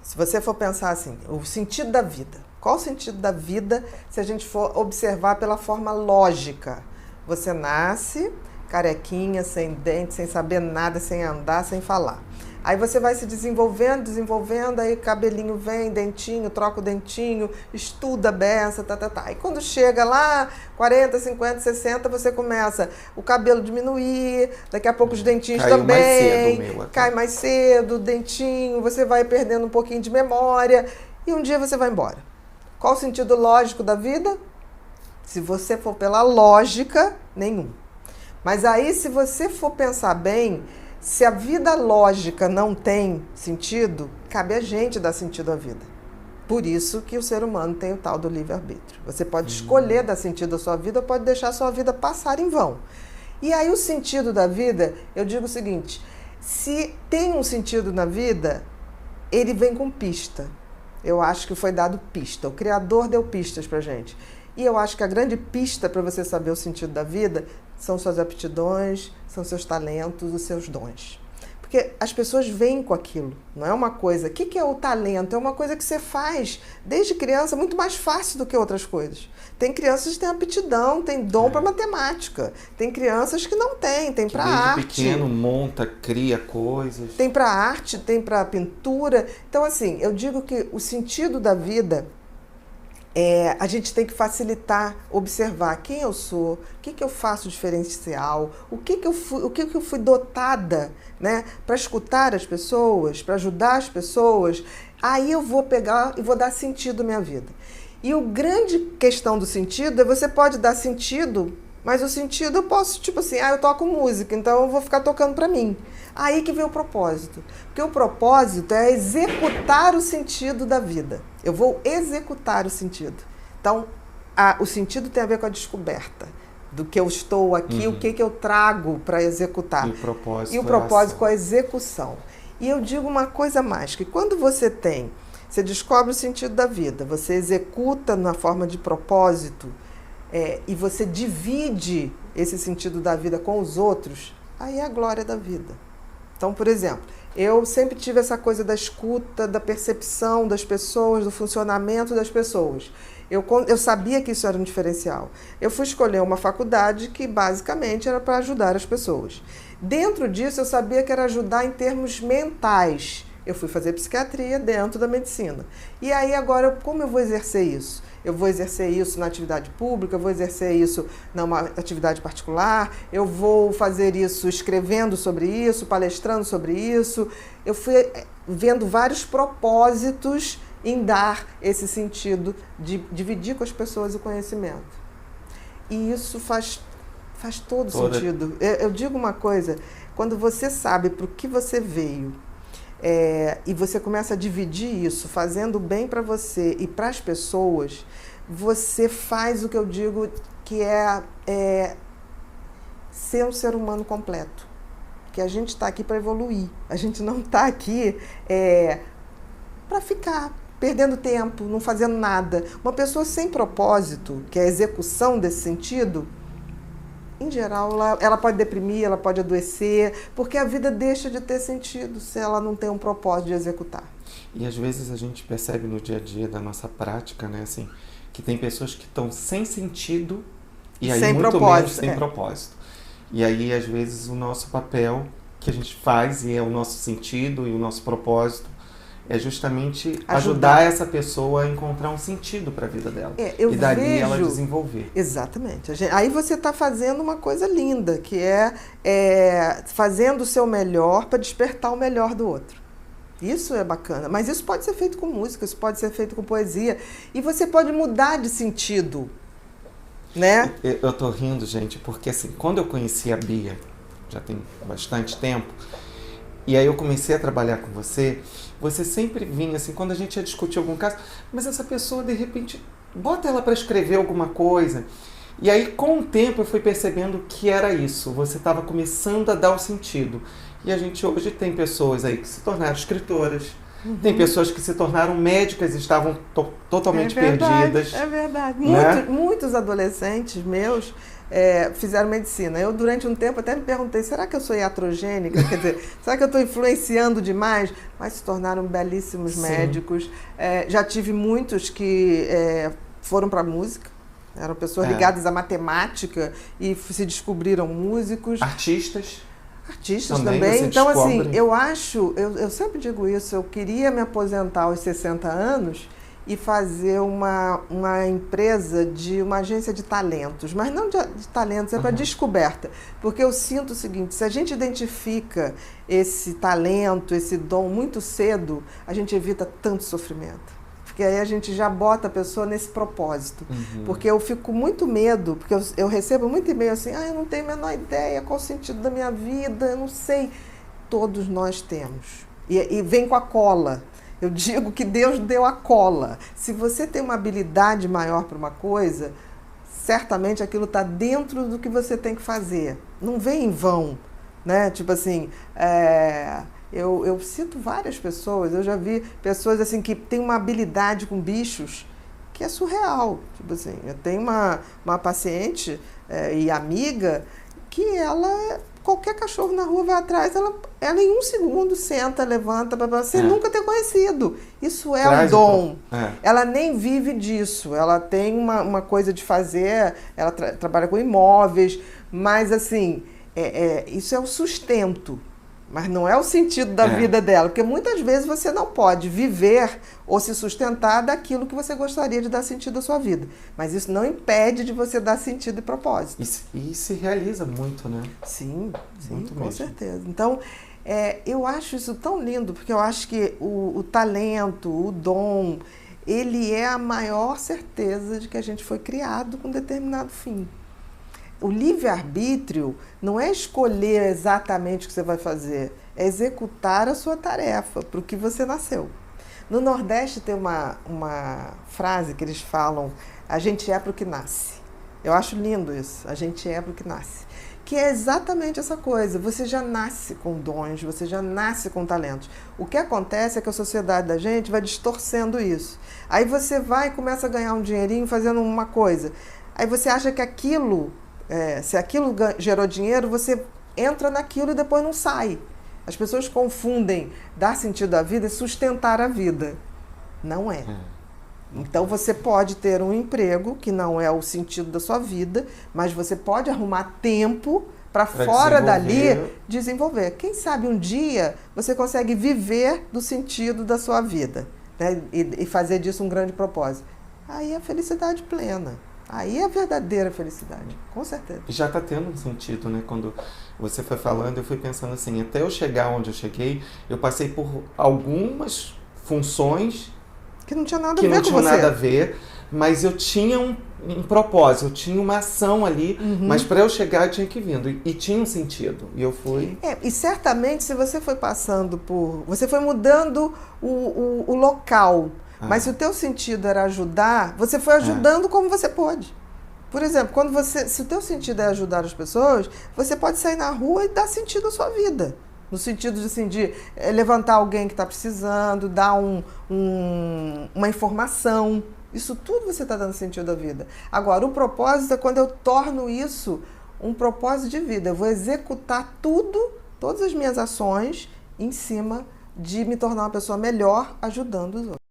Se você for pensar assim, o sentido da vida, qual o sentido da vida se a gente for observar pela forma lógica? Você nasce carequinha, sem dente, sem saber nada, sem andar, sem falar. Aí você vai se desenvolvendo, aí cabelinho vem, dentinho, troca o dentinho, estuda a beça, tá. Aí quando chega lá, 40, 50, 60, você começa o cabelo diminuir, daqui a pouco os dentinhos Caiu também. mais cedo, meu, até. Cai mais cedo, o dentinho, você vai perdendo um pouquinho de memória e um dia você vai embora. Qual o sentido lógico da vida? Se você for pela lógica, nenhum. Mas aí, se você for pensar bem, se a vida lógica não tem sentido, cabe a gente dar sentido à vida. Por isso que o ser humano tem o tal do livre-arbítrio. Você pode escolher dar sentido à sua vida ou pode deixar a sua vida passar em vão. E aí o sentido da vida, eu digo o seguinte, se tem um sentido na vida, ele vem com pista. Eu acho que foi dado pista. O Criador deu pistas pra gente. E eu acho que a grande pista para você saber o sentido da vida são suas aptidões, são seus talentos, os seus dons. Porque as pessoas vêm com aquilo, não é uma coisa... O que é o talento? É uma coisa que você faz desde criança, muito mais fácil do que outras coisas. Tem crianças que têm aptidão, têm dom para matemática. Tem crianças que não têm, tem para arte. Desde pequeno monta, cria coisas. Tem para arte, tem para pintura. Então, assim, eu digo que o sentido da vida... a gente tem que facilitar, observar quem eu sou, o que eu faço diferencial, o que eu fui dotada, né, para escutar as pessoas, para ajudar as pessoas. Aí eu vou pegar e vou dar sentido à minha vida. E a grande questão do sentido é você pode dar sentido, mas o sentido eu posso, tipo assim, eu toco música, então eu vou ficar tocando para mim. Aí que vem o propósito. Porque o propósito é executar o sentido da vida. Eu vou executar o sentido. Então, o sentido tem a ver com a descoberta do que eu estou aqui, o que eu trago para executar. E o propósito com a execução. E eu digo uma coisa mais, que quando você descobre o sentido da vida, você executa na forma de propósito, e você divide esse sentido da vida com os outros, aí é a glória da vida. Então, por exemplo, eu sempre tive essa coisa da escuta, da percepção das pessoas, do funcionamento das pessoas. Eu sabia que isso era um diferencial. Eu fui escolher uma faculdade que basicamente era para ajudar as pessoas. Dentro disso, eu sabia que era ajudar em termos mentais. Eu fui fazer psiquiatria dentro da medicina. E aí agora, como eu vou exercer isso? Eu vou exercer isso na atividade pública, eu vou exercer isso numa atividade particular, eu vou fazer isso escrevendo sobre isso, palestrando sobre isso. Eu fui vendo vários propósitos em dar esse sentido de dividir com as pessoas o conhecimento. E isso faz todo sentido. Eu digo uma coisa, quando você sabe para o que você veio, e você começa a dividir isso, fazendo bem para você e para as pessoas, você faz o que eu digo que é ser um ser humano completo. Porque a gente está aqui para evoluir, a gente não está aqui para ficar perdendo tempo, não fazendo nada. Uma pessoa sem propósito, que é a execução desse sentido, em geral, ela pode deprimir, ela pode adoecer, porque a vida deixa de ter sentido se ela não tem um propósito de executar. E às vezes a gente percebe no dia a dia da nossa prática, né, assim, que tem pessoas que estão sem sentido e aí muito menos sem propósito. E aí, às vezes, o nosso papel que a gente faz, e é o nosso sentido e o nosso propósito, é justamente ajudar essa pessoa a encontrar um sentido para a vida dela. E dali ela desenvolver. Exatamente. Aí você está fazendo uma coisa linda, que é fazendo o seu melhor para despertar o melhor do outro. Isso é bacana. Mas isso pode ser feito com música, isso pode ser feito com poesia. E você pode mudar de sentido, né? Eu tô rindo, gente, porque assim, quando eu conheci a Bia, já tem bastante tempo, e aí eu comecei a trabalhar com você sempre vinha assim, quando a gente ia discutir algum caso, mas essa pessoa, de repente, bota ela para escrever alguma coisa. E aí, com o tempo, eu fui percebendo que era isso. Você estava começando a dar o sentido. E a gente hoje tem pessoas aí que se tornaram escritoras, Tem pessoas que se tornaram médicas e estavam totalmente perdidas. É verdade. Né? Muitos adolescentes meus fizeram medicina. Eu, durante um tempo, até me perguntei, será que eu sou iatrogênica? Quer dizer, será que eu estou influenciando demais? Mas se tornaram belíssimos médicos. Já tive muitos que foram para a música. Eram pessoas ligadas à matemática e se descobriram músicos. Artistas Também. Então, assim, eu sempre digo isso, eu queria me aposentar aos 60 anos e fazer uma empresa de uma agência de talentos, mas não de talentos, para descoberta. Porque eu sinto o seguinte, se a gente identifica esse talento, esse dom muito cedo, a gente evita tanto sofrimento. Porque aí a gente já bota a pessoa nesse propósito. Porque eu fico com muito medo, porque eu recebo muito e-mail assim, eu não tenho a menor ideia qual o sentido da minha vida, eu não sei. Todos nós temos. E vem com a cola. Eu digo que Deus deu a cola. Se você tem uma habilidade maior para uma coisa, certamente aquilo está dentro do que você tem que fazer. Não vem em vão, né? Tipo assim, eu cito várias pessoas, eu já vi pessoas assim que têm uma habilidade com bichos que é surreal. Tipo assim, eu tenho uma paciente e amiga que qualquer cachorro na rua vai atrás, ela em um segundo senta, levanta, sem nunca ter conhecido. Isso é um dom. Ela nem vive disso, ela tem uma coisa de fazer, ela trabalha com imóveis, mas assim, isso é o sustento. Mas não é o sentido da vida dela, porque muitas vezes você não pode viver ou se sustentar daquilo que você gostaria de dar sentido à sua vida. Mas isso não impede de você dar sentido e propósito. E se realiza muito, né? Sim, muito com mesmo. certeza. Então, eu acho isso tão lindo, porque eu acho que o talento, o dom, ele é a maior certeza de que a gente foi criado com um determinado fim. O livre-arbítrio não é escolher exatamente o que você vai fazer, é executar a sua tarefa para o que você nasceu. No Nordeste tem uma frase que eles falam, a gente é para o que nasce. Eu acho lindo isso, a gente é para o que nasce. Que é exatamente essa coisa, você já nasce com dons, você já nasce com talentos. O que acontece é que a sociedade da gente vai distorcendo isso. Aí você vai e começa a ganhar um dinheirinho fazendo uma coisa. Aí você acha que aquilo... se aquilo gerou dinheiro, você entra naquilo e depois não sai. As pessoas confundem dar sentido à vida e sustentar a vida. Não é. Então você pode ter um emprego que não é o sentido da sua vida, mas você pode arrumar tempo para fora dali desenvolver. Quem sabe um dia você consegue viver do sentido da sua vida, né? E fazer disso um grande propósito. Aí é a felicidade plena. Aí é a verdadeira felicidade, com certeza. Já está tendo um sentido, né? Quando você foi falando, eu fui pensando assim, até eu chegar onde eu cheguei, eu passei por algumas funções que não tinha nada a ver com você. Que não tinha nada a ver, mas eu tinha um propósito, eu tinha uma ação ali, mas para eu chegar eu tinha que ir vindo, e tinha um sentido, e eu fui... E certamente se você foi passando por... Você foi mudando o local. Mas se o teu sentido era ajudar, você foi ajudando como você pôde. Por exemplo, se o teu sentido é ajudar as pessoas, você pode sair na rua e dar sentido à sua vida. No sentido de levantar alguém que está precisando, dar uma informação. Isso tudo você está dando sentido à vida. Agora, o propósito é quando eu torno isso um propósito de vida. Eu vou executar todas as minhas ações em cima de me tornar uma pessoa melhor ajudando os outros.